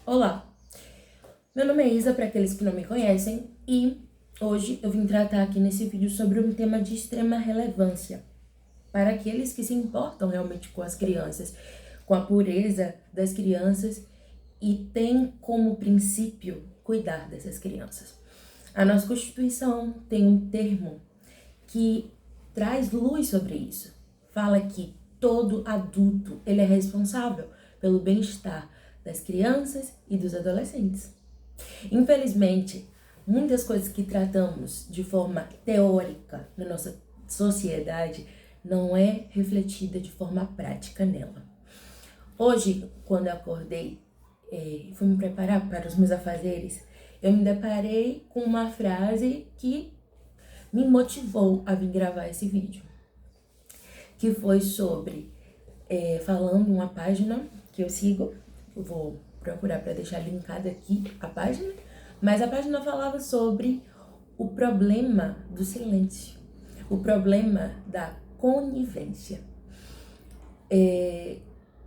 Olá, meu nome é Isa, para aqueles que não me conhecem, e hoje eu vim tratar aqui nesse vídeo sobre um tema de extrema relevância para aqueles que se importam realmente com as crianças, com a pureza das crianças e têm como princípio cuidar dessas crianças. A nossa Constituição tem um termo que traz luz sobre isso. Fala que todo adulto ele é responsável pelo bem-estar das crianças e dos adolescentes. Infelizmente, muitas coisas que tratamos de forma teórica na nossa sociedade não é refletida de forma prática nela. Hoje, quando eu acordei e fui me preparar para os meus afazeres, eu me deparei com uma frase que me motivou a vir gravar esse vídeo, que foi sobre, falando uma página que eu sigo, eu vou procurar para deixar linkada aqui a página, mas a página falava sobre o problema do silêncio, o problema da conivência.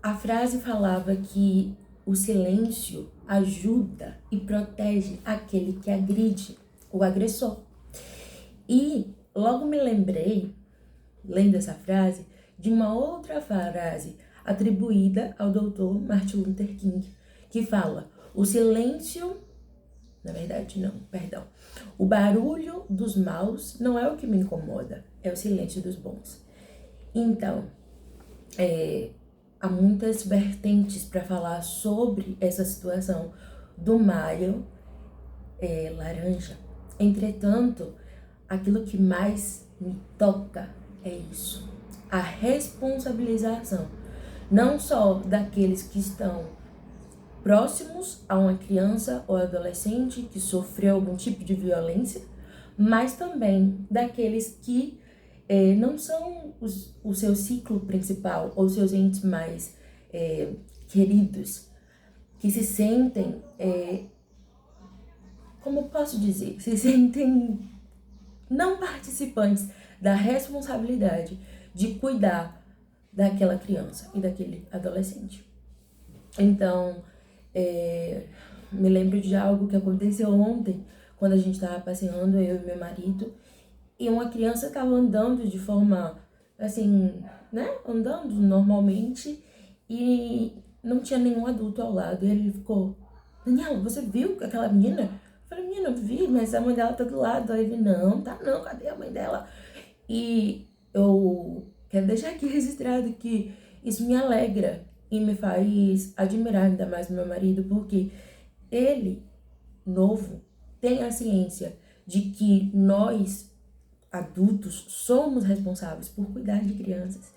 A frase falava que o silêncio ajuda e protege aquele que agride, o agressor. E logo me lembrei, lendo essa frase, de uma outra frase atribuída ao Dr. Martin Luther King, que fala: o silêncio, na verdade não, perdão, o barulho dos maus não é o que me incomoda, é o silêncio dos bons. Então, há muitas vertentes para falar sobre essa situação do maio laranja. Entretanto, aquilo que mais me toca é isso: a responsabilização, não só daqueles que estão próximos a uma criança ou adolescente que sofreu algum tipo de violência, mas também daqueles que não são o seu ciclo principal ou seus entes mais queridos, que se sentem, como posso dizer, se sentem não participantes da responsabilidade de cuidar daquela criança e daquele adolescente. Então, me lembro de algo que aconteceu ontem, quando a gente estava passeando, eu e meu marido, e uma criança estava andando de forma, assim, né, andando normalmente, e não tinha nenhum adulto ao lado, e ele ficou: Daniela, você viu aquela menina? Eu falei: menina, eu vi, mas a mãe dela tá do lado. Aí ele: não, tá não, cadê a mãe dela? E eu quero deixar aqui registrado que isso me alegra e me faz admirar ainda mais meu marido, porque ele, novo, tem a ciência de que nós, adultos, somos responsáveis por cuidar de crianças.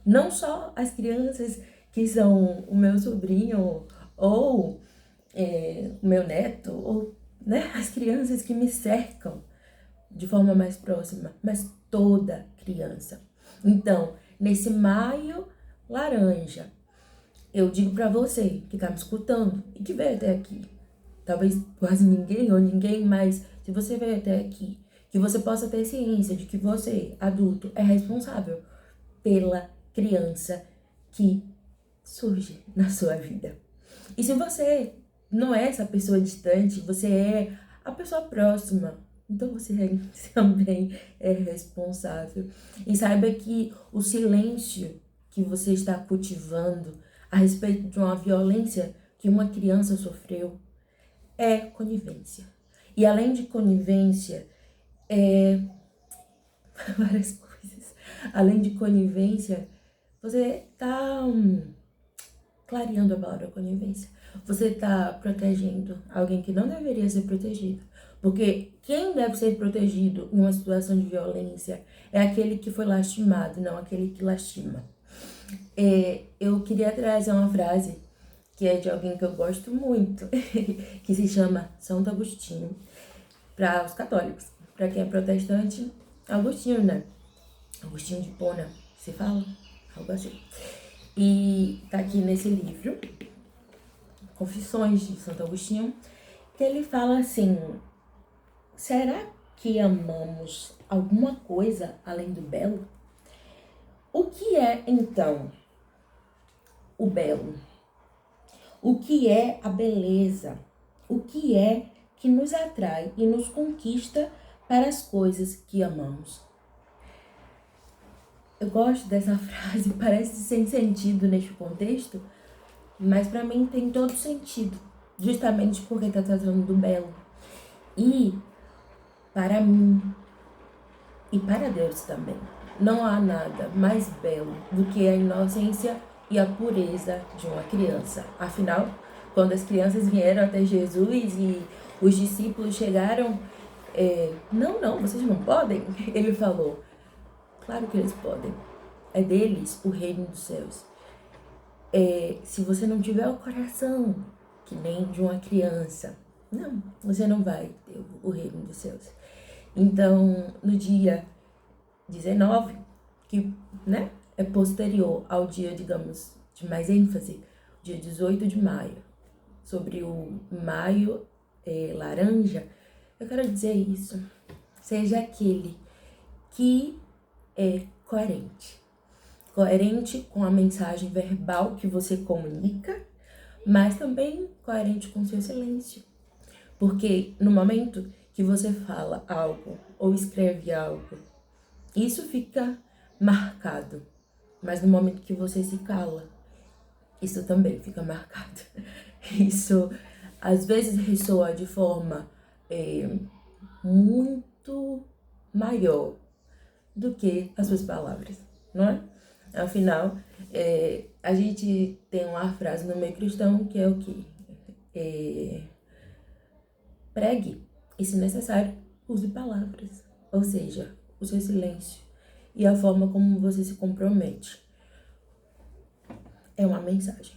Não só as crianças que são o meu sobrinho ou o meu neto, ou né, as crianças que me cercam de forma mais próxima, mas toda criança. Então, nesse maio laranja, eu digo para você que tá me escutando e que veio até aqui, talvez quase ninguém ou ninguém, mas se você veio até aqui, que você possa ter ciência de que você, adulto, é responsável pela criança que surge na sua vida. E se você não é essa pessoa distante, você é a pessoa próxima, então você também é responsável. E saiba que o silêncio que você está cultivando a respeito de uma violência que uma criança sofreu é conivência. E além de conivência, várias coisas. Além de conivência, você está clareando a palavra conivência. Você está protegendo alguém que não deveria ser protegido. Porque quem deve ser protegido em uma situação de violência é aquele que foi lastimado, não aquele que lastima. Eu queria trazer uma frase que é de alguém que eu gosto muito, que se chama Santo Agostinho, para os católicos. Para quem é protestante, Agostinho, né? Agostinho de Hipona, se fala? Algo assim. E tá aqui nesse livro, Confissões de Santo Agostinho, que ele fala assim: será que amamos alguma coisa além do belo? O que é, então, o belo? o que é a beleza, o que é que nos atrai e nos conquista para as coisas que amamos. Eu gosto dessa frase, parece sem sentido neste contexto, mas para mim tem todo sentido, justamente porque está tratando do belo. E para mim e para Deus também, não há nada mais belo do que a inocência e a pureza de uma criança. Afinal, quando as crianças vieram até Jesus e os discípulos chegaram, não, vocês não podem. Ele falou, claro que eles podem. É deles o reino dos céus. Se você não tiver o coração que nem de uma criança, não, você não vai ter o reino dos céus. Então, no dia 19, que, né, é posterior ao dia, digamos, de mais ênfase, dia 18 de maio, sobre o maio laranja, eu quero dizer isso. Seja aquele que é coerente. Coerente com a mensagem verbal que você comunica, mas também coerente com seu silêncio. Porque no momento que você fala algo ou escreve algo, isso fica marcado. Mas no momento que você se cala, isso também fica marcado. Isso às vezes ressoa de forma muito maior do que as suas palavras, não é? Afinal, a gente tem uma frase no meio cristão que é o quê? Pregue e, se necessário, use palavras. Ou seja, o seu silêncio e a forma como você se compromete é uma mensagem.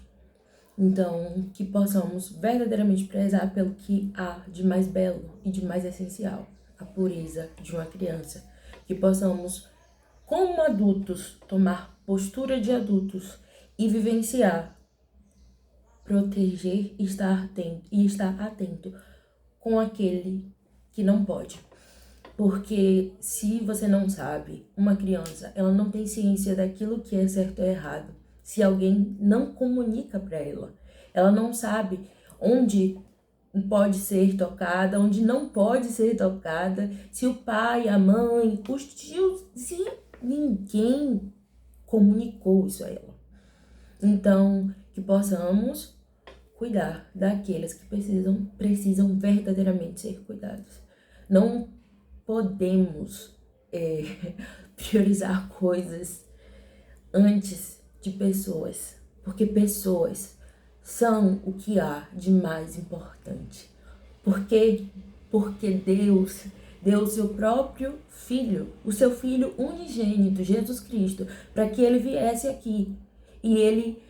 Então, que possamos verdadeiramente prezar pelo que há de mais belo e de mais essencial, a pureza de uma criança. Que possamos, como adultos, tomar postura de adultos e vivenciar, proteger e estar atento com aquele que não pode. Porque se você não sabe, uma criança, ela não tem ciência daquilo que é certo ou errado. Se alguém não comunica para ela, ela não sabe onde pode ser tocada, onde não pode ser tocada, se o pai, a mãe, os tios, se ninguém comunicou isso a ela. Então, que possamos cuidar daqueles que precisam verdadeiramente ser cuidados. Não podemos priorizar coisas antes de pessoas, porque pessoas são o que há de mais importante. Por quê? Porque Deus deu o seu próprio Filho, o seu Filho unigênito, Jesus Cristo, para que ele viesse aqui e ele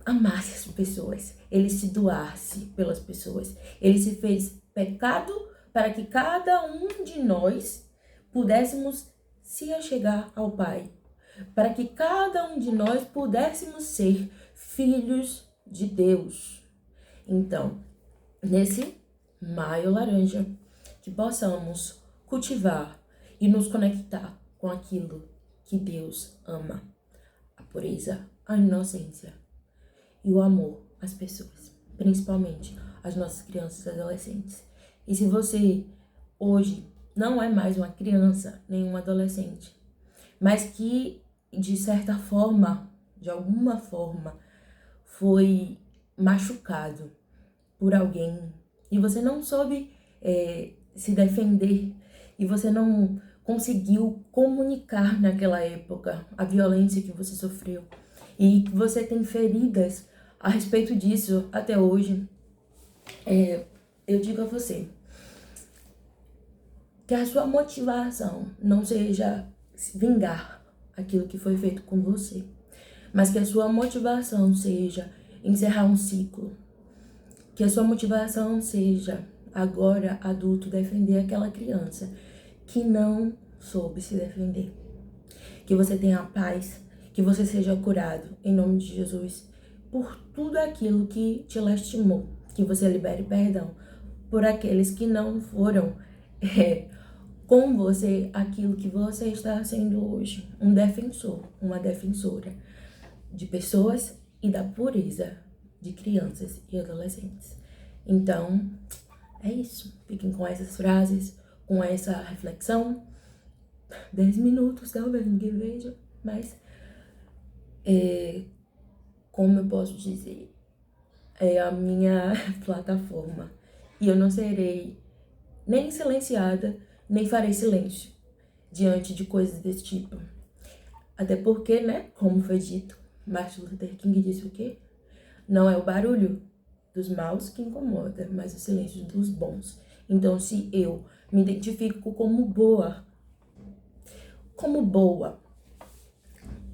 amasse as pessoas, ele se doasse pelas pessoas, ele se fez pecado para que cada um de nós pudéssemos se achegar ao Pai, para que cada um de nós pudéssemos ser filhos de Deus. Então, nesse maio laranja, que possamos cultivar e nos conectar com aquilo que Deus ama, a pureza, a inocência e o amor às pessoas, principalmente às nossas crianças e adolescentes. E se você hoje não é mais uma criança, nem um adolescente, mas que de certa forma, de alguma forma, foi machucado por alguém e você não soube se defender e você não conseguiu comunicar naquela época a violência que você sofreu e que você tem feridas a respeito disso até hoje, eu digo a você que a sua motivação não seja vingar aquilo que foi feito com você, mas que a sua motivação seja encerrar um ciclo, que a sua motivação seja, agora adulto, defender aquela criança que não soube se defender. Que você tenha paz, que você seja curado, em nome de Jesus, por tudo aquilo que te lastimou, que você libere perdão por aqueles que não foram com você aquilo que você está sendo hoje, um defensor, uma defensora de pessoas e da pureza de crianças e adolescentes. Então, é isso. Fiquem com essas frases, com essa reflexão. 10 minutos, talvez ninguém veja, mas como eu posso dizer, é a minha plataforma. E eu não serei nem silenciada, nem farei silêncio diante de coisas desse tipo. Até porque, né, como foi dito, Martin Luther King disse o quê? Não é o barulho dos maus que incomoda, mas o silêncio dos bons. Então, se eu me identifico como boa,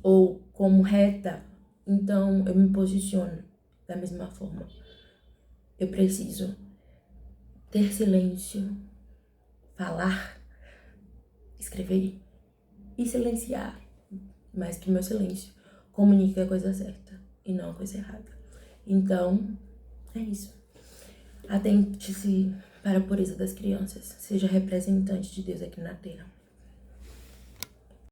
ou como reta, então eu me posiciono da mesma forma. Eu preciso ter silêncio, falar, escrever e silenciar, mas que meu silêncio comunique a coisa certa e não a coisa errada. Então, é isso. Atente-se para a pureza das crianças. Seja representante de Deus aqui na Terra.